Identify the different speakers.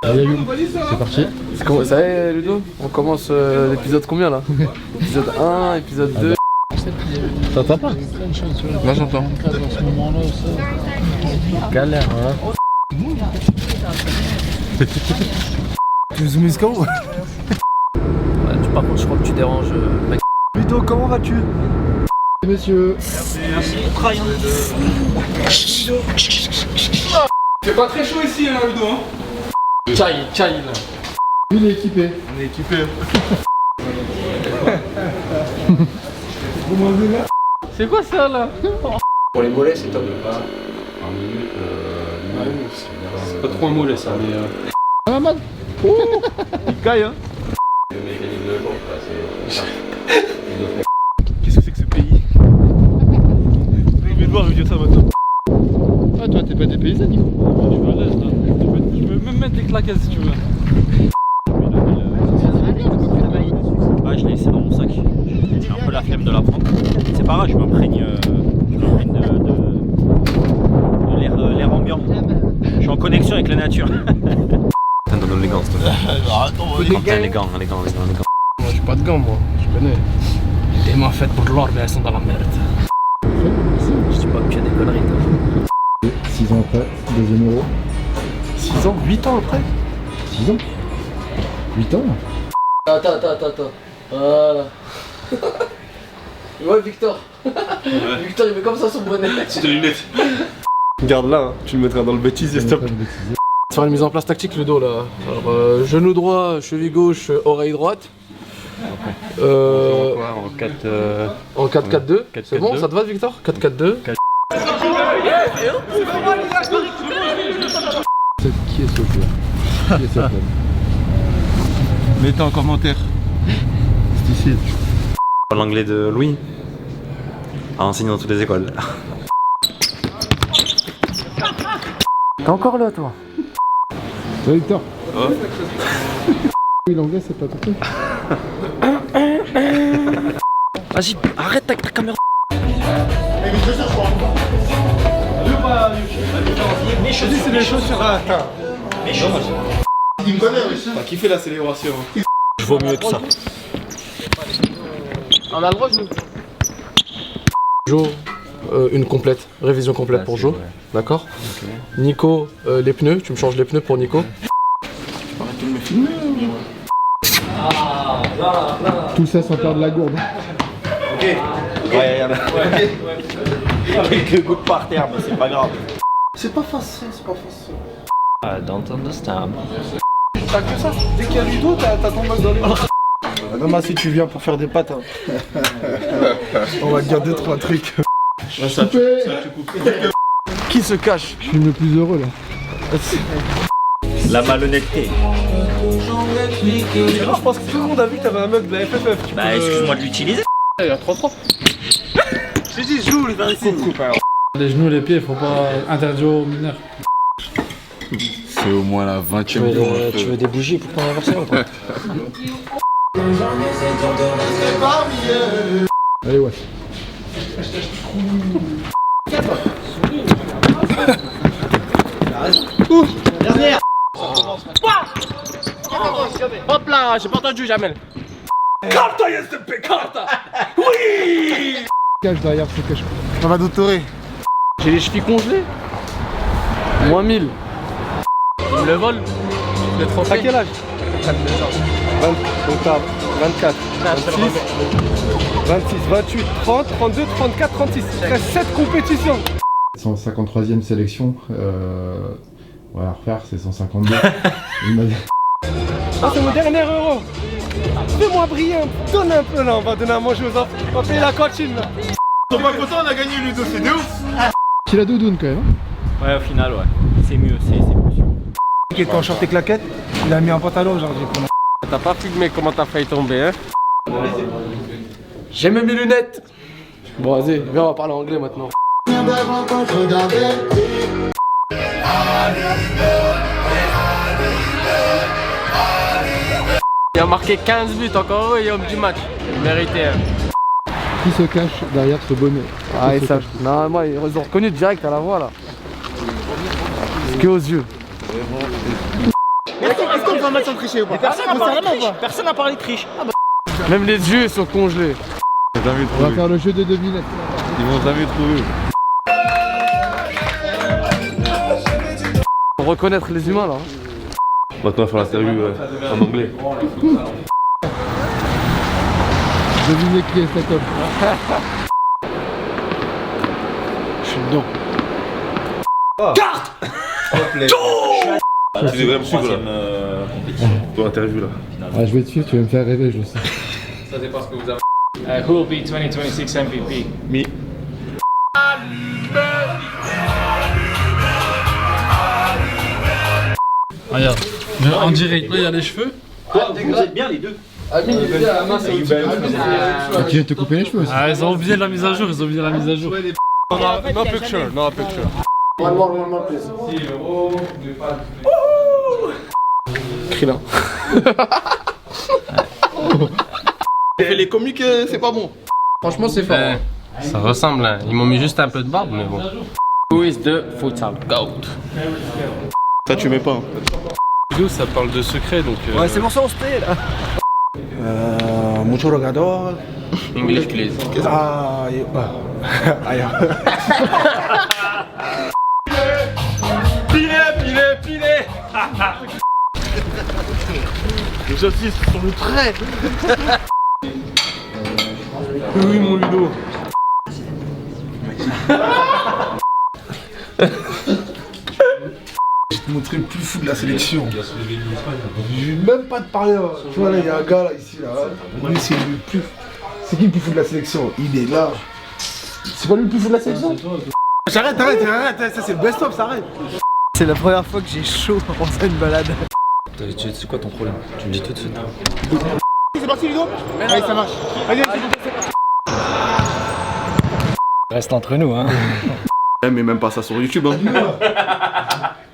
Speaker 1: C'est parti.
Speaker 2: Ça y est Ludo, on commence l'épisode combien là? Épisode 1, épisode 2.
Speaker 1: T'entends pas?
Speaker 2: Là j'entends.
Speaker 1: Galère hein.
Speaker 2: Tu veux zoomer jusqu'à où?
Speaker 3: Par contre je crois que tu déranges mec.
Speaker 2: Ludo, comment vas-tu?
Speaker 1: Messieurs.
Speaker 3: Merci. Travail.
Speaker 2: C'est pas très chaud ici hein Ludo hein? Chai là.
Speaker 1: Il est équipé.
Speaker 2: On est équipé. C'est quoi ça là?
Speaker 3: Pour les mollets c'est top.
Speaker 2: C'est pas trop un mollet ça mais
Speaker 1: Ah man.
Speaker 2: il caille hein. Qu'est-ce que c'est que ce pays? Je vais devoir lui dire ça maintenant.
Speaker 1: Ah toi t'es pas dépaysé Nico?
Speaker 2: Je suis à l'aise là. Je peux même mettre des claquettes si tu veux.
Speaker 3: Ah je l'ai laissé dans mon sac. J'ai un peu la flemme de la prendre. C'est pas grave, je m'imprègne de l'air ambiant. Je suis en connexion avec la nature. Dans l'élégance toi. Élégant.
Speaker 2: Moi j'ai pas de gants moi, je connais. Des mains faites pour l'or mais elles sont dans la merde.
Speaker 3: Je dis pas que tu as des conneries toi.
Speaker 1: 6 ans après, deuxième euro.
Speaker 2: 6 ans, 8 ans après?
Speaker 1: 6 ans 8 ans.
Speaker 2: Attends. Voilà. Ouais Victor. Victor il met comme ça son bonnet.
Speaker 4: C'est tes lunettes. Garde là, hein. Tu le mettras dans le bêtisier, stop.
Speaker 2: On va faire une mise en place tactique le dos là. Alors genou droit, cheville gauche, oreille droite.
Speaker 4: En 4.
Speaker 2: En 4-4-2. C'est bon,
Speaker 4: 4-4-2.
Speaker 2: ça te va Victor? 4-4-2.
Speaker 1: Qui est ce joueur? Qui est cette
Speaker 4: Mettez en commentaire.
Speaker 1: C'est ici.
Speaker 3: L'anglais de Louis à enseigner dans toutes les écoles.
Speaker 2: T'es encore là toi?
Speaker 1: Salut Victor. Oui l'anglais c'est pas tout truc.
Speaker 3: Vas-y, arrête ta caméra.
Speaker 4: Je dis c'est des chaussures à atteindre. Il me connaît aussi. T'as kiffé la célébration.
Speaker 3: Je vaux mieux que ça.
Speaker 2: On a le droit genou. Jo, une complète, révision complète pour Jo, d'accord? Nico, les pneus, tu me changes les pneus pour Nico.
Speaker 4: Arrêtez de me filmer.
Speaker 1: Tout ça sans perdre la gourde.
Speaker 3: Ouais, quelques gouttes par terre, mais c'est pas grave.
Speaker 4: C'est pas facile, c'est pas facile.
Speaker 3: I don't understand.
Speaker 4: T'as que ça. Dès qu'il y a Ludo, t'as ton mec dans les mains. Demain, si tu viens pour faire des pâtes, hein. On va te dire 2-3 trucs. Ouais, ça, tu coupes.
Speaker 2: Qui se cache?
Speaker 1: Je suis le plus heureux là.
Speaker 3: La malhonnêteté.
Speaker 4: Je pense que tout le monde a vu que t'avais un mug de la FFF.
Speaker 3: Bah, excuse-moi de l'utiliser.
Speaker 2: Il y a 3-3.
Speaker 4: J'ai dit, joue, les verres ici.
Speaker 1: Les genoux, les pieds, faut pas interdire aux mineurs.
Speaker 4: C'est au moins la 20e jour.
Speaker 3: Tu veux des bougies pour ton anniversaire ou quoi?
Speaker 1: Allez ouais.
Speaker 2: Hop là, j'ai pas entendu Jamel. Carta YSDP, carta. Oui.
Speaker 1: Cache derrière ce cache.
Speaker 4: On va douter.
Speaker 2: J'ai les chevilles congelées. Moins 1000. Le vol. Le trophée. À quel âge? 24, 26, 26, 28, 30, 32, 34, 36. Il reste 7 compétitions.
Speaker 1: 153e sélection. Ouais, à refaire, c'est 152. Il m'a dit.
Speaker 2: Ah, c'est mon dernier euro. Fais-moi briller, donne un peu là, on va donner à manger aux enfants. On va payer la cantine là.
Speaker 4: Ils sont pas contents, on a gagné Ludo, c'est de ouf.
Speaker 1: C'est la doudoune quand même.
Speaker 3: Ouais, au final, ouais. C'est mieux, c'est plus.
Speaker 4: Qui était en short et claquettes, il a mis un pantalon aujourd'hui.
Speaker 2: T'as pas filmé comment t'as failli tomber, hein? J'ai même mes lunettes. Bon, vas-y, viens, on va parler anglais maintenant. Il a marqué 15 buts, encore heureux, et homme du match. Mérité, hein.
Speaker 1: Qui se cache derrière ce bonnet?
Speaker 2: Ah, ils savent. Non, moi, ils ont reconnu direct à la voix là. C'est que aux yeux.
Speaker 4: Merci va mettre sans tricher ou pas?
Speaker 3: Personne n'a parlé de triche.
Speaker 2: Même les yeux ils sont congelés.
Speaker 1: On va faire le jeu de devinettes.
Speaker 5: Ils vont jamais trouver.
Speaker 2: Pour reconnaître les humains là.
Speaker 5: Maintenant, on va faire l'interview en anglais.
Speaker 1: Devinez qui est cet homme.
Speaker 4: Je suis dedans.
Speaker 5: Tu devrais me suivre là. Ton interview là.
Speaker 1: Ah, je vais te suivre, tu vas me faire rêver, je le sais.
Speaker 6: Who will be 2026 MVP?
Speaker 5: Me.
Speaker 7: Regarde, on dirait, là il y a les cheveux.
Speaker 3: Vous êtes bien les deux.
Speaker 2: Ami, il est à la main, c'est
Speaker 1: Tu viens de te couper les cheveux aussi.
Speaker 7: Ah, ils ont oublié la mise à jour, ils ont oublié la mise à jour.
Speaker 5: No picture, no picture.
Speaker 2: One more, please. Krillin.
Speaker 4: Les comiques, c'est pas bon.
Speaker 2: Franchement, c'est fort. hein.
Speaker 8: Ça ressemble, hein. Ils m'ont mis juste un peu de barbe, mais bon. Who is the futsal goat?
Speaker 4: Ça, tu mets pas. Hein.
Speaker 5: Vidéo, ça parle de secret donc.
Speaker 3: Ouais, c'est pour ça on se tait là.
Speaker 4: Mucho regador.
Speaker 8: English, please.
Speaker 4: Ah, aïe.
Speaker 3: Pilé.
Speaker 4: Les autistes sont le trait. Oui, mon Ludo. Je vais te montrer le plus fou de la sélection. Je vais même pas te parler. Hein. Tu vois, là, il y a un gars là, ici. Là. Lui, c'est le plus. C'est qui le plus fou de la sélection? Il est là. C'est pas lui le plus fou de la sélection? J'arrête, ça c'est le best-of, ça arrête.
Speaker 9: C'est la première fois que j'ai chaud en faisant une balade.
Speaker 3: C'est quoi ton problème? Tu me dis tout de suite.
Speaker 4: C'est parti, Ludo? Allez, ça marche. Allez,
Speaker 9: Reste entre nous, hein.
Speaker 4: mais même pas ça sur YouTube. Hein.